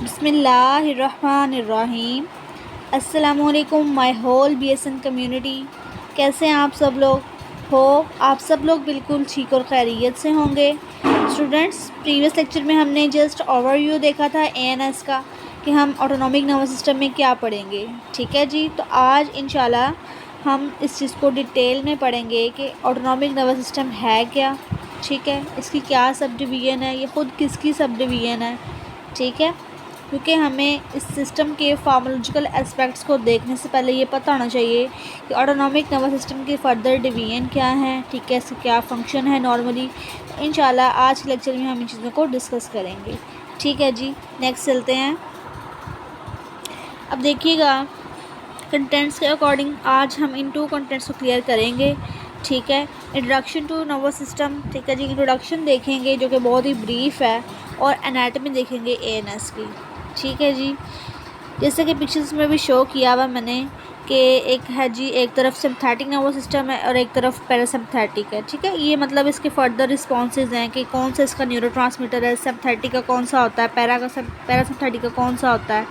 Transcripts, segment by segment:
बिस्मिल्लाहिर्रहमानिर्रहीम। अस्सलामुअलैकुम my whole BSN community. कैसे हैं आप सब लोग? आप सब लोग बिल्कुल ठीक और खैरियत से होंगे। स्टूडेंट्स, प्रीवियस लेक्चर में हमने जस्ट ओवरव्यू देखा था एएनएस का कि हम ऑटोनॉमिक नर्वस सिस्टम में क्या पढ़ेंगे। ठीक है जी, तो आज इंशाल्लाह हम इस चीज़ को डिटेल में पढ़ेंगे कि ऑटोनॉमिक नर्वस सिस्टम है क्या। ठीक है, इसकी क्या सब डिवीज़न है, ये ख़ुद किसकी सब डिवीज़न है। ठीक है, क्योंकि हमें इस सिस्टम के फार्मोलॉजिकल एस्पेक्ट्स को देखने से पहले ये पता होना चाहिए कि ऑटोनॉमिक नर्वस सिस्टम के फर्दर डिवीजन क्या है। ठीक है, इसका क्या फंक्शन है नॉर्मली। इंशाल्लाह आज के लेक्चर में हम इन चीज़ों को डिस्कस करेंगे। ठीक है जी, नेक्स्ट चलते हैं। अब देखिएगा, कंटेंट्स के अकॉर्डिंग आज हम इन 2 कंटेंट्स को क्लियर करेंगे। ठीक है, इंट्रोडक्शन टू नर्वस सिस्टम। ठीक है जी, इंट्रोडक्शन देखेंगे जो कि बहुत ही ब्रीफ है, और एनाटॉमी देखेंगे एएनएस की। ठीक है जी, जैसे कि पिक्चर्स में भी शो किया हुआ मैंने कि एक है जी, एक तरफ सिम्पथेटिक नर्वस सिस्टम है और एक तरफ पैरासिम्पथेटिक है। ठीक है, ये मतलब इसके फर्दर रिस्पॉन्सेज हैं कि कौन सा इसका न्यूरोट्रांसमीटर है, सिम्पथेटिक का कौन सा होता है, पैरासिम्पथेटिक का कौन सा होता है।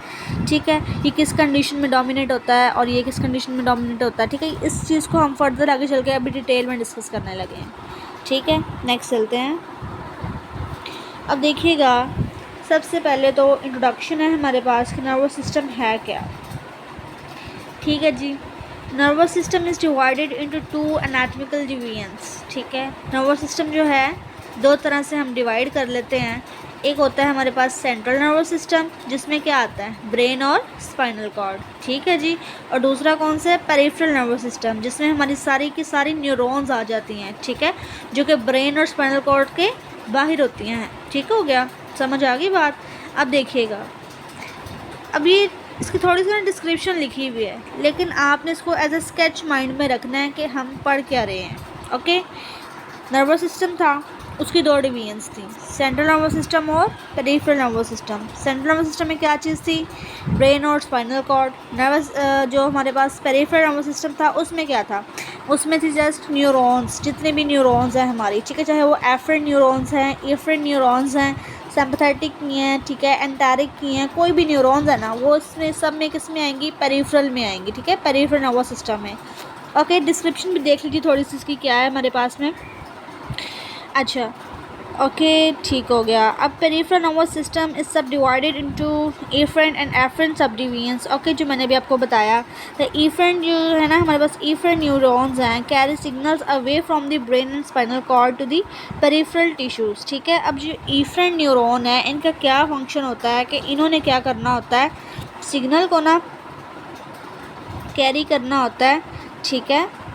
ठीक है, ये किस कंडीशन में डोमिनेट होता है और ये किस कंडीशन में डोमिनेट होता है। ठीक है, इस चीज़ को हम फर्दर आगे चल के अभी डिटेल में डिस्कस करने लगे हैं। ठीक है, नेक्स्ट चलते हैं। अब देखिएगा, सबसे पहले तो इंट्रोडक्शन है हमारे पास कि नर्वस सिस्टम है क्या। ठीक है जी, nervous system is divided into 2 anatomical divisions. ठीक है, नर्वस सिस्टम जो है 2 तरह से हम डिवाइड कर लेते हैं। एक होता है हमारे पास सेंट्रल नर्वस सिस्टम, जिसमें क्या आता है, ब्रेन और स्पाइनल कॉर्ड। ठीक है जी, और दूसरा कौन सा है, पेरिफेरल नर्वस सिस्टम, जिसमें हमारी सारी की सारी न्यूरॉन्स आ जाती हैं। ठीक है, जो कि ब्रेन और स्पाइनल कॉर्ड के बाहर होती हैं। ठीक हो गया, समझ आ गई बात। अब देखिएगा, अब ये इसकी थोड़ी सी ना डिस्क्रिप्शन लिखी हुई है, लेकिन आपने इसको एज अ स्केच माइंड में रखना है कि हम पढ़ क्या रहे हैं। ओके, नर्वस सिस्टम था, उसकी 2 डिवीजन्स थी, सेंट्रल नर्वस सिस्टम और peripheral nervous system. Central nervous system में क्या चीज़ थी, ब्रेन और स्पाइनल कॉर्ड। जो हमारे पास पेरिफेरल नर्वस सिस्टम था, उसमें क्या था, उसमें थी जस्ट न्यूरॉन्स, जितने भी न्यूरॉन्स हैं हमारी। ठीक है, चाहे वो एफरेंट न्यूरॉन्स हैं, एफरेंट न्यूरॉन्स हैं, सिम्पथेटिक की हैं, ठीक है, एंटेरिक की हैं, कोई भी न्यूरॉन्स है ना, वो इसमें सब में किस में आएंगी, पेरिफेरल में आएंगी। ठीक है, पेरिफेरल नर्वस सिस्टम में। ओके, डिस्क्रिप्शन भी देख लीजिए थोड़ी सी इसकी क्या है हमारे पास में। अच्छा, ओके, ठीक हो गया। अब peripheral nervous system is subdivided into afferent and efferent subdivisions. Okay, जो मैंने अभी आपको बताया, तो एफरेंट जो है ना, हमारे पास एफरेंट न्यूरॉन्स हैं, carry signals away from the brain and spinal cord to the peripheral tissues. ठीक है, अब जो एफरेंट न्यूरॉन है, इनका क्या फंक्शन होता है कि इन्होंने क्या करना होता है, सिग्नल को ना कैरी करना होता है। ठीक है,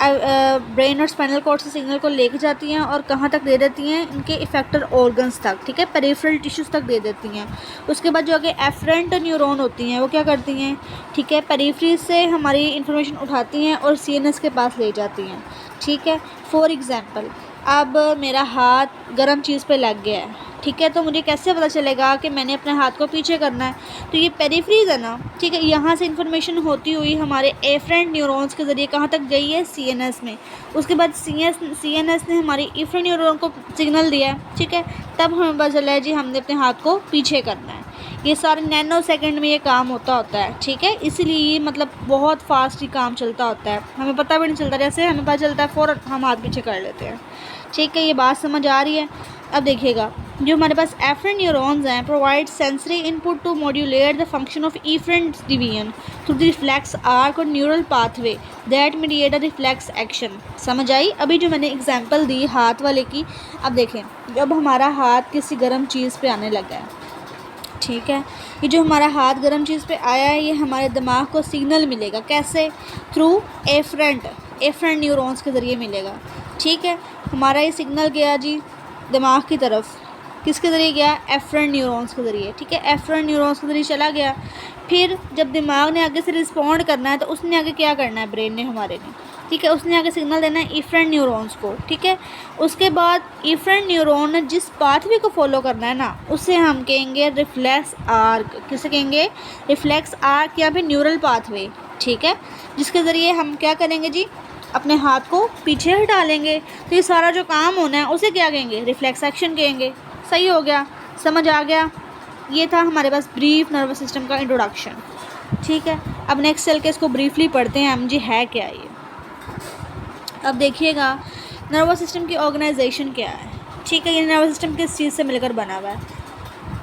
ब्रेन और स्पाइनल कॉर्ड से सिग्नल को लेके जाती हैं और कहाँ तक दे देती हैं, इनके इफेक्टर ऑर्गन्स तक। ठीक है, पेरिफेरल टिश्यूज़ तक दे देती हैं। उसके बाद जो आगे एफरेंट न्यूरॉन होती हैं, वो क्या करती हैं, ठीक है, पेरिफेरी से हमारी इंफॉर्मेशन उठाती हैं और सीएनएस के पास ले जाती हैं। ठीक है, फॉर एग्जांपल, अब मेरा हाथ गर्म चीज़ पे लग गया है। ठीक है, तो मुझे कैसे पता चलेगा कि मैंने अपने हाथ को पीछे करना है, तो ये पेरिफेरीज है ना। ठीक है, यहाँ से इन्फॉर्मेशन होती हुई हमारे एफरेंट न्यूरॉन्स के ज़रिए कहाँ तक गई है, सीएनएस में। उसके बाद सीएनएस ने हमारी एफरेंट न्यूरॉन को सिग्नल दिया है। ठीक है, तब हमें पता चला है जी हमने अपने हाथ को पीछे करना है। ये सारे नैनो सेकेंड में ये काम होता है। ठीक है, इसीलिए ये मतलब बहुत फास्ट ही काम चलता होता है, हमें पता भी नहीं चलता, जैसे हमें पता चलता है फ़ौरन हम हाथ पीछे कर लेते हैं। ठीक है, ये बात समझ आ रही है। अब देखिएगा, जो हमारे पास एफरेंट न्यूरॉन्स हैं provide sensory input to modulate the function of efferent division through the reflex arc और neural pathway that mediate a reflex action. समझ आई? अभी जो मैंने एग्जांपल दी हाथ वाले की, अब देखें, जब हमारा हाथ किसी गर्म चीज़ पे आने लगा है, ठीक है, ये जो हमारा हाथ गर्म चीज़ पे आया है, ये हमारे दिमाग को सिग्नल मिलेगा, कैसे, थ्रू एफरेंट न्यूरॉन्स के ज़रिए मिलेगा। ठीक है, हमारा ये सिग्नल गया जी दिमाग की तरफ, किसके ज़रिए गया, एफरेंट न्यूरॉन्स के ज़रिए। ठीक है, एफरेंट न्यूरॉन्स के ज़रिए चला गया। फिर जब दिमाग ने आगे से रिस्पॉन्ड करना है, तो उसने आगे क्या करना है, ब्रेन ने, हमारे ने, ठीक है, उसने आगे सिग्नल देना है एफरेंट न्यूरॉन्स को। ठीक है, उसके बाद एफरेंट न्यूरॉन ने जिस पाथवे को फॉलो करना है ना, उसे हम कहेंगे रिफ्लेक्स आर्क। किसे कहेंगे, रिफ्लेक्स आर्क या फिर न्यूरल पाथवे। ठीक है, जिसके ज़रिए हम क्या करेंगे जी, अपने हाथ को पीछे हटा लेंगे। तो ये सारा जो काम होना है उसे क्या कहेंगे, रिफ्लेक्स एक्शन कहेंगे। सही हो गया, समझ आ गया। ये था हमारे पास ब्रीफ नर्वस सिस्टम का इंट्रोडक्शन। ठीक है, अब नेक्स्ट चल के इसको ब्रीफली पढ़ते हैं हम जी है क्या ये। अब देखिएगा नर्वस सिस्टम की ऑर्गेनाइजेशन क्या है। ठीक है, ये नर्वस सिस्टम किस चीज़ से मिलकर बना हुआ है।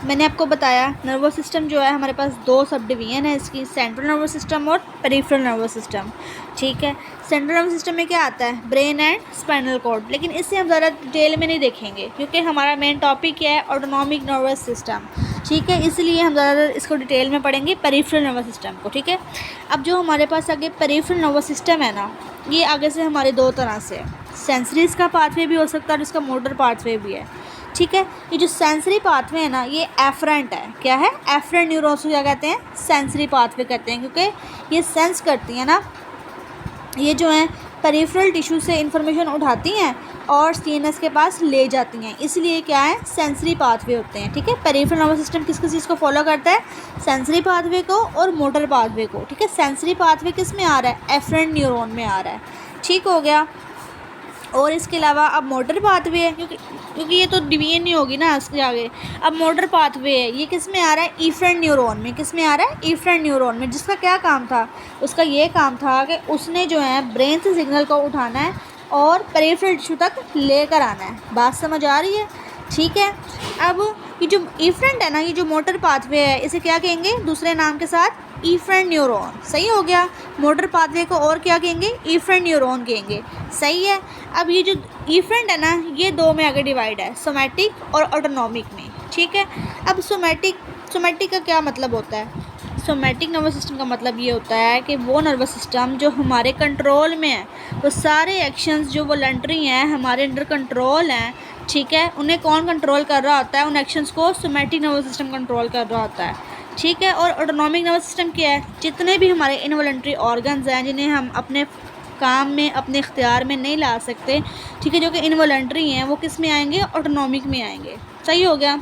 मैंने आपको बताया नर्वस सिस्टम जो है हमारे पास दो सब डिवीजन है इसकी, सेंट्रल नर्वस सिस्टम और पेरिफेरल नर्वस सिस्टम। ठीक है, सेंट्रल नर्वस सिस्टम में क्या आता है, ब्रेन एंड स्पाइनल कॉर्ड, लेकिन इससे हम ज़्यादा डिटेल में नहीं देखेंगे क्योंकि हमारा मेन टॉपिक क्या है, ऑटोनॉमिक नर्वस सिस्टम। ठीक है, इसलिए हम ज़्यादातर इसको डिटेल में पढ़ेंगे पेरिफेरल नर्वस सिस्टम को। ठीक है, अब जो हमारे पास आगे पेरिफेरल नर्वस सिस्टम है ना, ये आगे से हमारे दो तरह से है, सेंसरी इसका पाथवे भी हो सकता है और इसका मोटर पाथवे भी है। ठीक है, ये जो सेंसरी पाथवे है ना, ये एफरेंट है। क्या है, एफरेंट न्यूरॉन्स को क्या कहते हैं, सेंसरी पाथवे कहते हैं, क्योंकि ये सेंस करती हैं ना, ये जो है पेरिफेरल टिश्यू से इंफॉर्मेशन उठाती हैं और सीएनएस के पास ले जाती हैं, इसलिए क्या है, सेंसरी पाथवे होते हैं। ठीक है, पेरिफेरल नर्वस सिस्टम किस किस चीज़ को फॉलो करता है, सेंसरी पाथवे को और मोटर पाथवे को। ठीक है, सेंसरी पाथवे किस में आ रहा है, एफरेंट न्यूरॉन में आ रहा है। ठीक हो गया, और इसके अलावा अब मोटर पाथवे है, क्योंकि ये तो डिवीजन नहीं होगी ना इसके आगे। अब मोटर पाथवे है, ये किस में आ रहा है, इफरेंट न्यूरॉन में। किस में आ रहा है, इफरेंट न्यूरॉन में, जिसका क्या काम था, उसका ये काम था कि उसने जो है ब्रेन से सिग्नल को उठाना है और पेरिफेरल टिश्यू तक लेकर आना है। बात समझ आ रही है। ठीक है, अब ये जो इफरेंट है ना, ये जो मोटर पाथवे है, इसे क्या कहेंगे, दूसरे नाम के साथ इफरेंट न्यूरॉन। सही हो गया, मोटर पाथवे को और क्या कहेंगे, इफरेंट न्यूरॉन कहेंगे। सही है, अब ये जो इफरेंट है ना, ये दो में आगे डिवाइड है, सोमैटिक और ऑटोनॉमिक में। ठीक है, अब सोमैटिक का क्या मतलब होता है, सोमैटिक नर्वस सिस्टम का मतलब ये होता है कि वो नर्वस सिस्टम जो हमारे कंट्रोल में है, वो सारे एक्शंस जो वॉलंटरी हैं, हमारे अंडर कंट्रोल हैं। ठीक है, उन्हें कौन कंट्रोल कर रहा होता है, उन एक्शंस को सोमैटिक नर्वस सिस्टम कंट्रोल कर रहा होता है। ठीक है, और ऑटोनॉमिक नर्वस सिस्टम क्या है, जितने भी हमारे इनवॉलंटरी ऑर्गन्स हैं जिन्हें हम अपने काम में, अपने इख्तियार में नहीं ला सकते, ठीक है, जो कि इनवॉलंटरी हैं, वो किस में आएंगे, ऑटोनॉमिक में आएंगे। सही हो गया।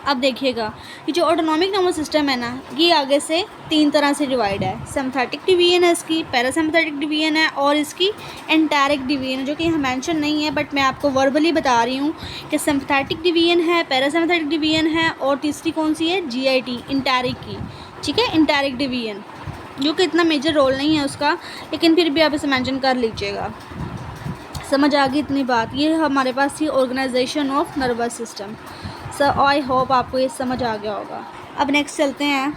अब देखिएगा ये जो ऑटोनॉमिक नर्वस सिस्टम है ना, ये आगे से तीन तरह से डिवाइड है, सिम्पैथेटिक डिवीजन है इसकी, पैरासिम्पैथेटिक डिवीजन है और इसकी एंटेरिक डिवीजन है, जो कि यहाँ मेंशन नहीं है बट मैं आपको वर्बली बता रही हूँ कि सिम्पैथेटिक डिवीजन है, पैरासिम्पैथेटिक डिवीजन है और तीसरी कौन सी है, जीआईटी, एंटेरिक की। ठीक है, एंटेरिक डिवीजन, जो कि इतना मेजर रोल नहीं है उसका, लेकिन फिर भी आप इसे मेंशन कर लीजिएगा। समझ आ गई इतनी बात। ये हमारे पास थी organization of nervous system. Sir I hope आपको ये समझ आ गया होगा। अब नेक्स्ट चलते हैं।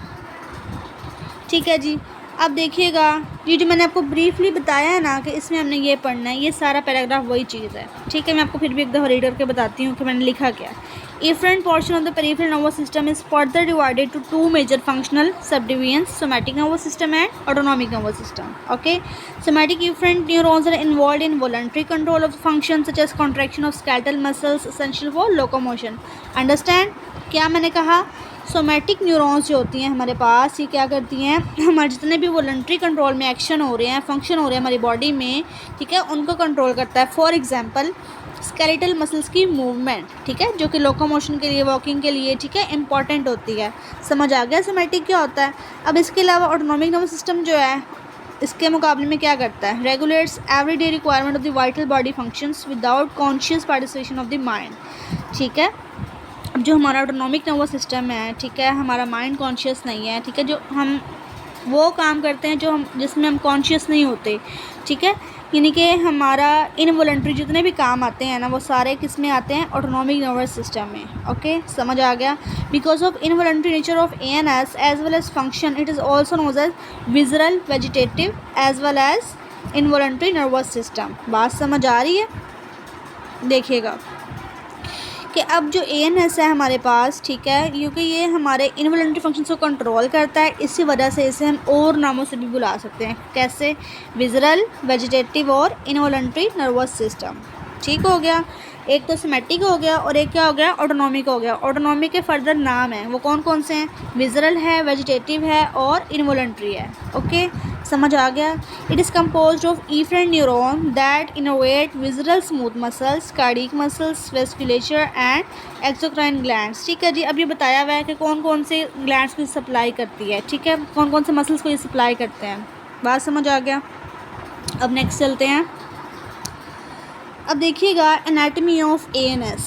ठीक है जी, अब देखिएगा ये जो मैंने आपको ब्रीफली बताया है ना कि इसमें हमने ये पढ़ना है, ये सारा पैराग्राफ वही चीज़ है। ठीक है, मैं आपको फिर भी एक दफ़ा रीड करके बताती हूँ कि मैंने लिखा क्या है। Efferent portion of the peripheral nervous system is further divided to two major functional subdivisions, somatic nervous system and autonomic nervous system. Okay, somatic efferent neurons are involved in voluntary control of functions such as contraction of skeletal muscles essential for locomotion. Understand? क्या मैंने कहा, somatic neurons जो होती हैं हमारे पास, ये क्या करती हैं, हमारे जितने भी वॉलंटरी कंट्रोल में एक्शन हो रहे हैं, फंक्शन हो रहे हैं हमारी बॉडी में, ठीक है, उनको कंट्रोल करता है। फॉर एग्जांपल स्केलेटल मसल्स की मूवमेंट, ठीक है, जो कि लोकोमोशन के लिए, वॉकिंग के लिए, ठीक है, इंपॉर्टेंट होती है। समझ आ गया सोमैटिक क्या होता है। अब इसके अलावा ऑटोनॉमिक नर्वस सिस्टम जो है इसके मुकाबले में क्या करता है, regulates everyday requirement of the vital body functions without conscious participation of the mind. ठीक है, अब जो हमारा ऑटोनॉमिक नर्वस सिस्टम है, ठीक है, हमारा माइंड कॉन्शियस नहीं है, ठीक है, जो हम वो काम करते हैं जो हम जिसमें हम कॉन्शियस नहीं होते। ठीक है, यानी कि हमारा इनवॉलंटरी जितने भी काम आते हैं ना, वो सारे किस में आते हैं, ऑटोनॉमिक नर्वस सिस्टम में। ओके, समझ आ गया। Because of involuntary nature of ANS as well as function, it is also known as visceral, vegetative as well as involuntary nervous system. बात समझ आ रही है। देखिएगा कि अब जो ANS है हमारे पास, ठीक है, क्योंकि ये हमारे इनवॉलंटरी फंक्शंस को कंट्रोल करता है, इसी वजह से इसे हम और नामों से भी बुला सकते हैं। कैसे, विजरल, वेजिटेटिव और इनवॉलंटरी नर्वस सिस्टम। ठीक हो गया, एक तो सोमैटिक हो गया और एक क्या हो गया, ऑटोनॉमिक हो गया। ऑटोनॉमिक के फर्दर नाम हैं, वो कौन कौन से हैं, विजरल है, वेजिटेटिव है और इनवॉलंटरी है। ओके, समझ आ गया। It is composed of efferent neuron that innervate visceral smooth muscles, cardiac muscles, vasculature and exocrine glands. ठीक है जी, अब ये बताया हुआ है कि कौन कौन से ग्लैंड्स को सप्लाई करती है। ठीक है, कौन कौन से मसल्स को ये सप्लाई करते हैं। बात समझ आ गया। अब नेक्स्ट चलते हैं। अब देखिएगा एनाटमी ऑफ ANS।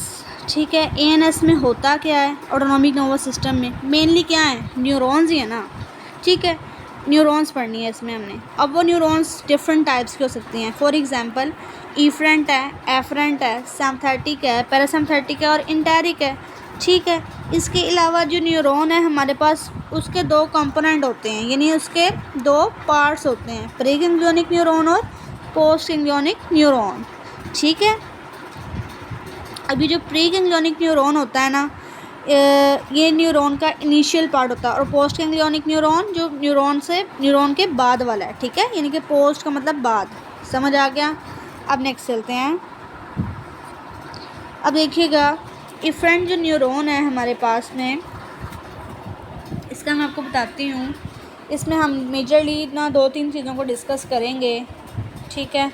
ठीक है। एएनएस में होता क्या है, ऑटोनॉमिक नर्वस सिस्टम में मेनली क्या है, न्यूरॉन्स ही है ना। ठीक है, न्यूरॉन्स पढ़नी है इसमें हमने। अब वो न्यूरॉन्स डिफरेंट टाइप्स की हो सकती हैं। फॉर एग्जांपल इफरेंट है, एफरेंट है, सिम्पथेटिक है, पैरासिम्पथेटिक है और इंटेरिक है। ठीक है, इसके अलावा जो न्यूरॉन है हमारे पास उसके दो कंपोनेंट होते हैं, यानी उसके दो पार्ट्स होते हैं, प्री गैंग्लियोनिक न्यूरॉन और पोस्ट गैंग्लियोनिक न्यूरॉन। ठीक है, अभी जो प्री गैंग्लियोनिक न्यूरॉन होता है ना, ये न्यूरॉन का इनिशियल पार्ट होता है, और पोस्ट गैंग्लियोनिक न्यूरॉन जो न्यूरॉन के बाद वाला है। ठीक है, यानी कि पोस्ट का मतलब बाद। समझ आ गया। अब नेक्स्ट चलते हैं। अब देखिएगा इफरेंट जो न्यूरॉन है हमारे पास में, इसका मैं आपको बताती हूँ। इसमें हम मेजरली ना 2-3 चीज़ों को डिस्कस करेंगे। ठीक है,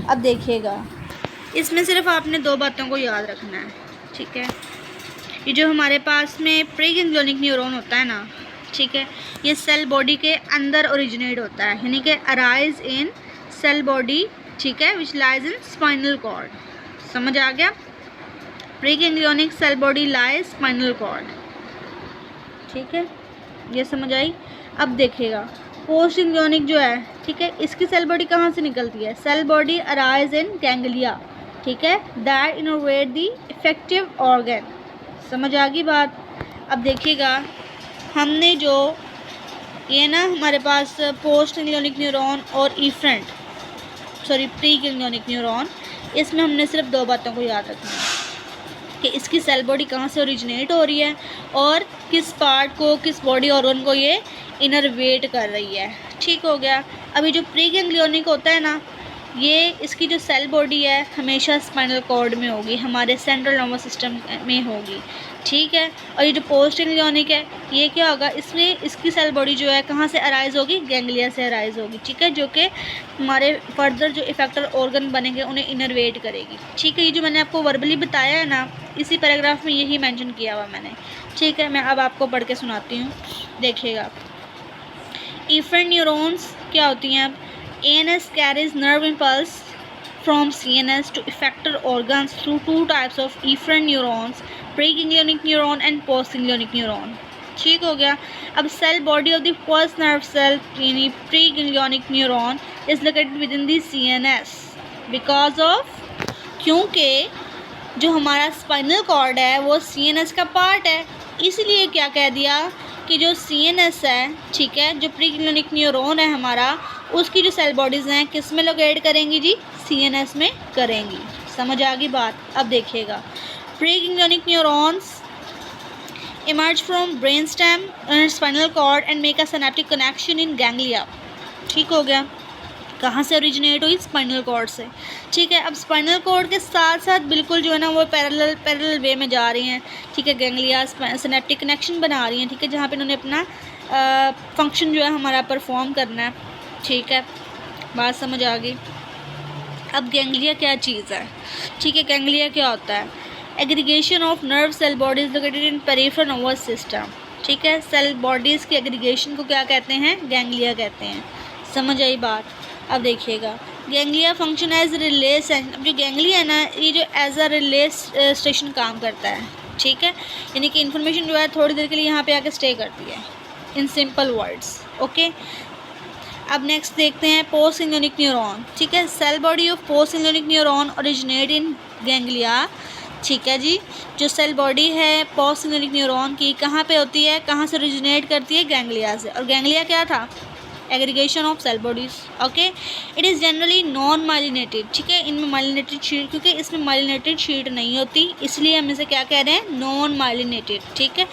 अब देखिएगा इसमें सिर्फ आपने 2 बातों को याद रखना है। ठीक है, ये जो हमारे पास में प्री गैंग्लियोनिक न्यूरॉन होता है ना, ठीक है, ये सेल बॉडी के अंदर ओरिजिनेट होता है, यानी कि अराइज इन सेल बॉडी। ठीक है, which lies in spinal cord. समझ आ गया। Preganglionic cell body lies spinal cord. ठीक है, ये समझ आई। अब देखिएगा पोस्ट गैंग्लियोनिक जो है, ठीक है, इसकी सेल बॉडी कहाँ से निकलती है, cell body arise in ganglia. ठीक है, that innovate the effective organ. समझ आ गई बात। अब देखिएगा हमने जो ये ना हमारे पास पोस्ट गैंग्लियोनिक न्यूरॉन और प्री गैंग्लियोनिक न्यूरॉन, इसमें हमने सिर्फ 2 बातों को याद रखना है कि इसकी सेल बॉडी कहाँ से ओरिजिनेट हो रही है और किस पार्ट को, किस बॉडी ऑर्गन को ये इनरवेट कर रही है। ठीक हो गया। अभी जो प्री गैंग्लियोनिक होता है ना, ये इसकी जो सेल बॉडी है हमेशा स्पाइनल कॉर्ड में होगी, हमारे सेंट्रल नर्वस सिस्टम में होगी। ठीक है, और ये जो पोस्ट गैंग्लियोनिक है ये क्या होगा, इसमें इसकी सेल बॉडी जो है कहाँ से अराइज होगी, गैंग्लिया से अराइज होगी। ठीक है, जो कि हमारे फर्दर जो इफेक्टर ऑर्गन बनेंगे उन्हें इनरवेट करेगी। ठीक है, ये जो मैंने आपको वर्बली बताया है ना, इसी पैराग्राफ में यही मेंशन किया हुआ मैंने। ठीक है, मैं अब आपको पढ़ के सुनाती हूँ, देखिएगा। इफरेंट न्यूरॉन्स क्या होती हैं। अब ANS carries nerve impulse from CNS to effector organs through 2 types of efferent neurons, preganglionic neuron and postganglionic neuron। ठीक हो गया। अब cell body of the first nerve cell यानी preganglionic neuron is located within the CNS because of, क्योंकि जो हमारा spinal cord है वो CNS का पार्ट है, इसलिए क्या कह दिया कि जो CNS है, ठीक है, जो प्रीगैंग्लियोनिक न्यूरॉन है हमारा, उसकी जो सेल बॉडीज़ हैं किस में लोकेट करेंगी जी, CNS में करेंगी। समझ आ गई बात। अब देखिएगा प्रीगैंग्लियोनिक neurons emerge from brainstem and spinal cord and make a synaptic connection in ganglia। ठीक हो गया। कहाँ से ओरिजिनेट हुई, स्पाइनल कॉर्ड से। ठीक है, अब स्पाइनल कॉर्ड के साथ साथ बिल्कुल जो है ना वो पैरेलल वे में जा रही हैं। ठीक है, गैंग्लिया सिनेप्टिक कनेक्शन बना रही हैं। ठीक है, जहाँ पे उन्होंने अपना फंक्शन जो है हमारा परफॉर्म करना है। ठीक है, बात समझ आ गई। अब गैंग्लिया क्या चीज़ है। ठीक है, गैंग्लिया क्या होता है, aggregation of nerve cell bodies located in peripheral nervous system. ठीक है, सेल बॉडीज़ के एग्रीगेशन को क्या कहते हैं, गैंग्लिया कहते हैं। समझ आई बात। अब देखिएगा गैंग्लिया फंक्शन एज रिले। अब जो गैंग्लिया है ना, ये जो एज अ रिले स्टेशन काम करता है। ठीक है, यानी कि इन्फॉर्मेशन जो है थोड़ी देर के लिए यहाँ पे आके स्टे करती है, इन सिंपल वर्ड्स। ओके, अब नेक्स्ट देखते हैं पोस्ट गैंग्लियोनिक न्यूरॉन। ठीक है, cell body of postganglionic neuron originate in ganglia. ठीक है जी, जो सेल बॉडी है पोस्ट गैंग्लियोनिक न्यूरॉन की कहाँ पे होती है, कहाँ से ओरिजिनेट करती है, गैंग्लिया से। और गैंग्लिया क्या था, aggregation of cell bodies. Okay, it is generally non myelinated. ठीक है, इनमें माइलिनेटेड शीट, क्योंकि इसमें माइलिनेटेड शीट नहीं होती इसलिए हम इसे क्या कह रहे हैं, नॉन माइलिनेटेड। ठीक है,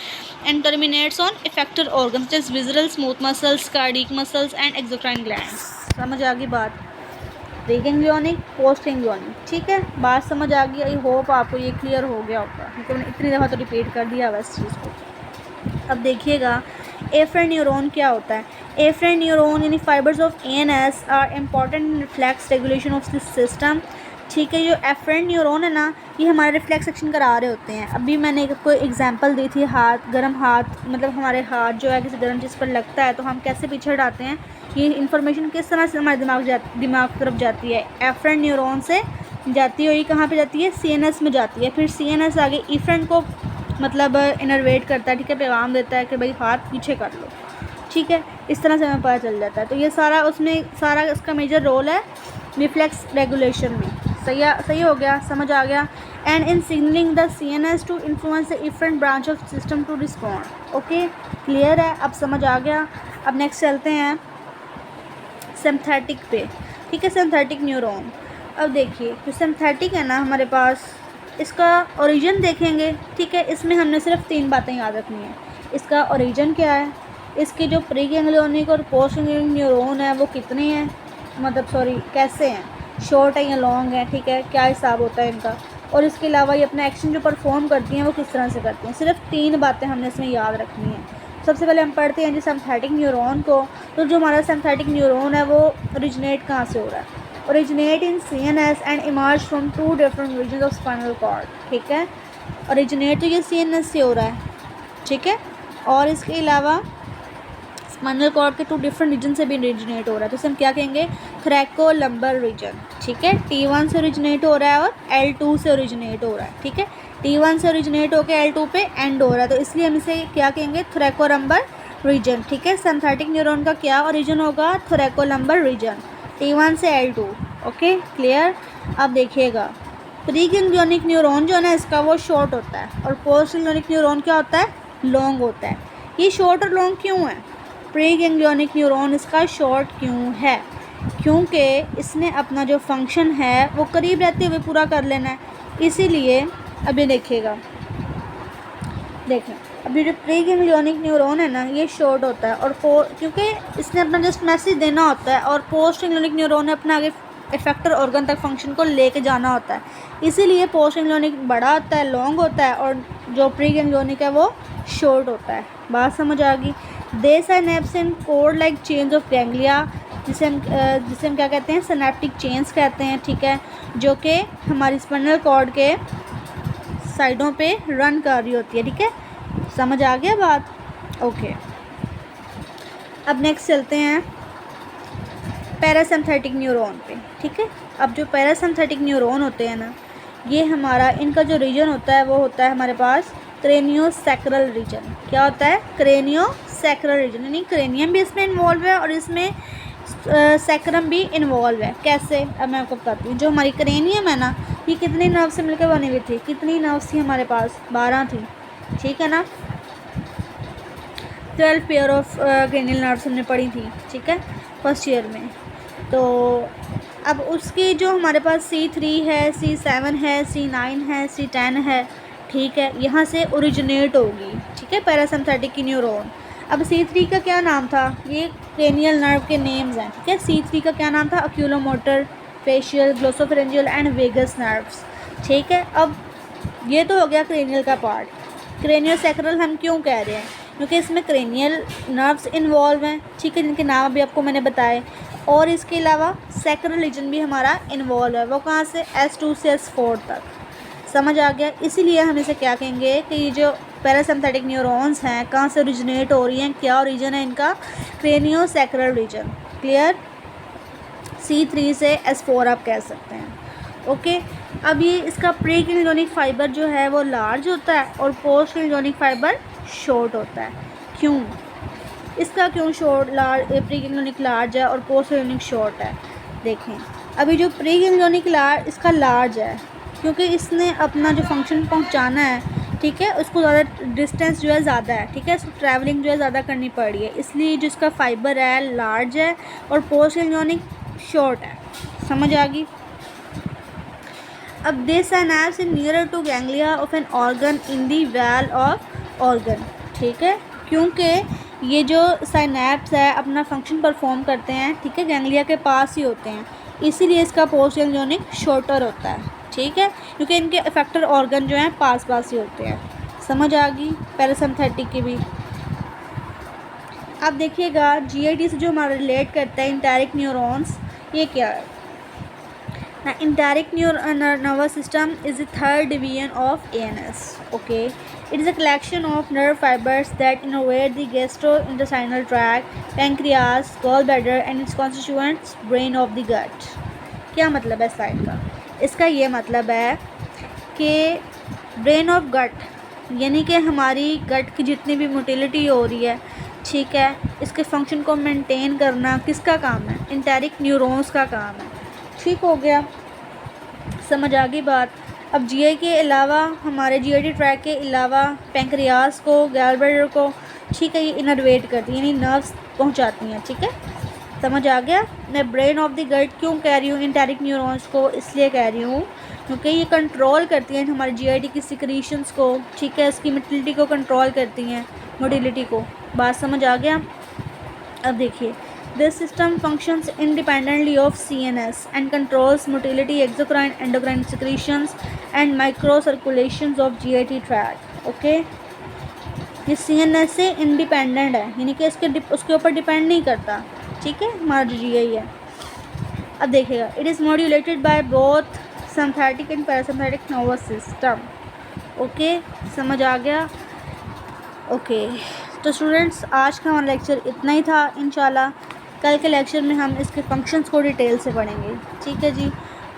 and terminates on effector organs जैसे visceral, smooth muscles, cardiac muscles and exocrine glands. समझ आ गई बात। Preganglionic, post ganglionic. ठीक है, बात समझ आ गई। आई होप आपको ये क्लियर हो गया होगा, क्योंकि मैंने इतनी दफ़ा तो रिपीट कर दिया हुआ इस चीज़ को। अब देखिएगा एफरेंट न्यूरॉन क्या होता है। एफरेंट न्यूरॉन यानी fibres of ANS are important in reflex regulation of this system. ठीक है, जो एफरेंट न्यूरॉन है ना, ये हमारे रिफ्लेक्स एक्शन करा रहे होते हैं। अभी मैंने एक एग्जांपल दी थी, गर्म हाथ, मतलब हमारे हाथ जो है किसी गर्म चीज़ पर लगता है तो हम कैसे पीछे हटाते हैं, ये इन्फॉर्मेशन किस तरह से हमारे दिमाग की तरफ जाती है, एफरेंट न्यूरॉन से जाती हुई कहाँ पे जाती है, सीएनएस में जाती है। फिर सीएनएस आगे इफरेंट को मतलब इनर्वेट करता है, ठीक है, पैगाम देता है कि भाई हाथ पीछे कर लो, ठीक है। इस तरह से हमें पता चल जाता है। तो ये सारा उसमें सारा इसका मेजर रोल है रिफ्लेक्स रेगुलेशन में। सही हो गया, समझ आ गया। And in signalling the CNS to influence the different branch of system to respond. Okay, clear है, अब समझ आ गया। अब नेक्स्ट चलते हैं सिंथेटिक पे, ठीक है, सिंथेटिक न्यूरॉन। अब देखिए जो सिंथेटिक है ना हमारे पास, इसका ओरिजिन देखेंगे, ठीक है। इसमें हमने सिर्फ 3 बातें याद रखनी है। इसका ओरिजिन क्या है, इसके जो प्री गैंग्लियोनिक और पोस्ट गैंग्लियोनिक न्यूरॉन है वो कितने हैं, मतलब सॉरी कैसे हैं, शॉर्ट है या लॉन्ग है, ठीक है, क्या हिसाब होता है इनका, और इसके अलावा ये अपना एक्शन जो परफॉर्म करती हैं वो किस तरह से करती हैं। सिर्फ 3 बातें हमने इसमें याद रखनी है। सबसे पहले हम पढ़ते हैं जी सिंथेटिक न्यूरॉन को। तो जो हमारा सिंथेटिक न्यूरॉन है वो ओरिजिनेट कहाँ से हो रहा है, originate in CNS and emerge from 2 different region of spinal cord, ठीक है। ओरिजिनेट तो ये सीएनएस से हो रहा है, ठीक है, और इसके अलावा स्पाइनल कॉर्ड के 2 डिफरेंट रीजन से भी ओरिजिनेट हो रहा है। तो इसे हम क्या कहेंगे, थ्रैकोलम्बर रीजन, ठीक है। T1 से ओरिजिनेट हो रहा है और L2 से ओरिजिनेट हो रहा है, ठीक है। T1 से ओरिजिनेट होकर L2 पे एंड हो रहा है, तो इसलिए हम इसे क्या कहेंगे, थ्रैकोलम्बर रीजन, ठीक है। सिंथेटिक न्यूरॉन का क्या ओरिजिन होगा, थ्रैकोलम्बर रीजन, T1 से L2। Okay, clear. अब देखिएगा प्री गैंग्लियोनिक न्यूरॉन जो है ना इसका वो शॉर्ट होता है, और पोस्ट गैंग्लियोनिक न्यूरॉन क्या होता है, लॉन्ग होता है। ये शॉर्ट और लॉन्ग क्यों है, प्री गैंग्लियोनिक न्यूरॉन इसका शॉर्ट क्यों है, क्योंकि इसने अपना जो फंक्शन है वो करीब रहते हुए पूरा कर लेना है, इसीलिए। अभी देखिएगा, देखें अभी जो प्री गैंग्लियोनिक न्यूरॉन है ना ये शॉर्ट होता है, और क्योंकि इसने अपना जस्ट मैसेज देना होता है, और पोस्ट गैंग्लियोनिक न्यूरॉन ने अपना आगे इफेक्टर ऑर्गन तक फंक्शन को लेके जाना होता है, इसीलिए पोस्ट गैंग्लियोनिक बड़ा होता है, लॉन्ग होता है, और जो प्री गैंग्लियोनिक है वो शॉर्ट होता है। बात समझ आ गई। They synapse in cord like chains of ganglia, जिसे हम क्या कहते हैं, सिनेप्टिक चेन्स कहते हैं, ठीक है, जो कि हमारी स्पाइनल कॉर्ड के साइडों पे रन कर रही होती है, ठीक है। समझ आ गया बात, ओके। अब नेक्स्ट चलते हैं पैरासिम्पैथिक न्यूरॉन पे, ठीक है। अब जो पैरासिम्पैथिक न्यूरॉन होते हैं ना, ये हमारा इनका जो रीजन होता है वो होता है हमारे पास क्रेनियोसैक्रल रीजन। क्या होता है, क्रेनियोसैक्रल रीजन, यानी क्रेनियम भी इसमें इन्वॉल्व है और इसमें सैक्रम भी इन्वॉल्व है। कैसे, अब मैं आपको बताती हूँ। जो हमारी क्रेनियम है ना ये कितनी नर्व से मिलकर बनी हुई थी, कितनी नर्व्स थी हमारे पास, 12 थी, ठीक है ना। 12 पेयर ऑफ क्रेनियल नर्व्स हमने पढ़ी थी, ठीक है, फर्स्ट ईयर में। तो अब उसकी जो हमारे पास C3 है, C7 है, C9 है, C10 है, ठीक है, यहाँ से ओरिजिनेट होगी, ठीक है, पैरासिम्पैथिक की न्यूरॉन। अब C3 का क्या नाम था, ये क्रेनियल नर्व के नेम्स हैं, ठीक है। C3 का क्या नाम था, oculomotor, facial, glossopharyngeal and vagus nerves, ठीक है। अब ये तो हो गया क्रेनियल का पार्ट। क्रेनियोसैक्रल हम क्यों कह रहे हैं, क्योंकि इसमें क्रेनियल नर्व्स इन्वॉल्व हैं, ठीक है, जिनके नाम अभी आपको मैंने बताए, और इसके अलावा सैक्रल रीजन भी हमारा इन्वॉल्व है, वो कहाँ से, S2 से S4 तक। समझ आ गया। इसीलिए हम इसे क्या कहेंगे कि ये जो पैरासिम्पैथिक न्यूरॉन्स हैं कहाँ से ओरिजिनेट हो रही हैं, क्या रीजन है इनका, क्रेनियोसैक्रल रीजन। क्लियर, C3 से S4 आप कह सकते हैं, ओके। अब ये इसका प्री गैंग्लियोनिक फाइबर जो है वो लार्ज होता है और पोस्ट गैंग्लियोनिक फाइबर शॉर्ट होता है। क्यों, इसका क्यों प्री गैंग्लियोनिक लार्ज है और पोस्ट गैंग्लियोनिक शॉर्ट है, देखें। अभी जो प्री गैंग्लियोनिक इसका लार्ज है क्योंकि इसने अपना जो फंक्शन पहुंचाना है, ठीक है, उसको ज़्यादा डिस्टेंस जो है ज़्यादा है, ठीक है, इसको ट्रैवलिंग जो है ज़्यादा करनी पड़ रही है, इसलिए जो इसका फाइबर है लार्ज है और पोस्ट गैंग्लियोनिक शॉर्ट है। समझ आ गई। अब they synapse in nearer to ganglia of an organ in the wall of organ, ठीक है, क्योंकि ये जो साइनेप्स है अपना फंक्शन परफॉर्म करते हैं, ठीक है, गैंग्लिया के पास ही होते हैं, इसीलिए इसका पोस्ट गैंग्लियोनिक शॉर्टर होता है, ठीक है, क्योंकि इनके इफेक्टर ऑर्गन जो हैं पास पास ही होते हैं। समझ आ गई पैरासिम्पैथिक की भी। अब देखिएगा GIT से जो हमारा रिलेट करता है इंटेरिक न्यूरॉन्स, ये क्या है ना, enteric nervous system is the third division of ANS, okay. It is a collection of nerve fibers that innervate the gastrointestinal tract, pancreas, gallbladder and its constituents brain of the gut. क्या मतलब है slide का, इसका ये मतलब है कि brain of gut, यानी कि हमारी गट की जितनी भी मोटिलिटी हो रही है, ठीक है, इसके फंक्शन को मेंटेन करना किसका काम है? इंटेरिक न्यूरॉन्स का काम है। ठीक हो गया, समझ आ गई बात। अब जीआई के अलावा, हमारे जीआईटी ट्रैक के अलावा पैंक्रियास को, गैलब्लैडर को, ठीक है, ये इनर्वेट करती हैं, यानी नर्व्स पहुंचाती हैं। ठीक है, समझ आ गया। मैं ब्रेन ऑफ द गट क्यों कह रही हूँ इंटेरिक न्यूरॉन्स को? इसलिए कह रही हूँ क्योंकि ये कंट्रोल करती हैं हमारे जीआईटी की सिक्रीशंस को, ठीक है, इसकी मोटिलिटी को कंट्रोल करती हैं, मोटिलिटी को। बात समझ आ गया? अब देखिए, this system functions independently of CNS and controls motility, exocrine, endocrine secretions and microcirculations of GIT tract. Okay, ये CNS से इंडिपेंडेंट है, यानी कि उसके ऊपर डिपेंड नहीं करता। ठीक है, हमारा जो जीआई है। अब देखिएगा, it is modulated by both sympathetic and parasympathetic nervous system. Okay, समझ आ गया? ओके, तो स्टूडेंट्स, आज का हमारा लेक्चर इतना ही था। इंशाल्लाह कल के लेक्चर में हम इसके फंक्शंस को डिटेल से पढ़ेंगे। ठीक है जी,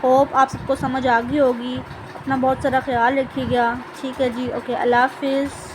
होप आप सबको समझ आ गई होगी। अपना बहुत सारा ख्याल रखिएगा। ठीक है जी, ओके, अल्लाह हाफिज़।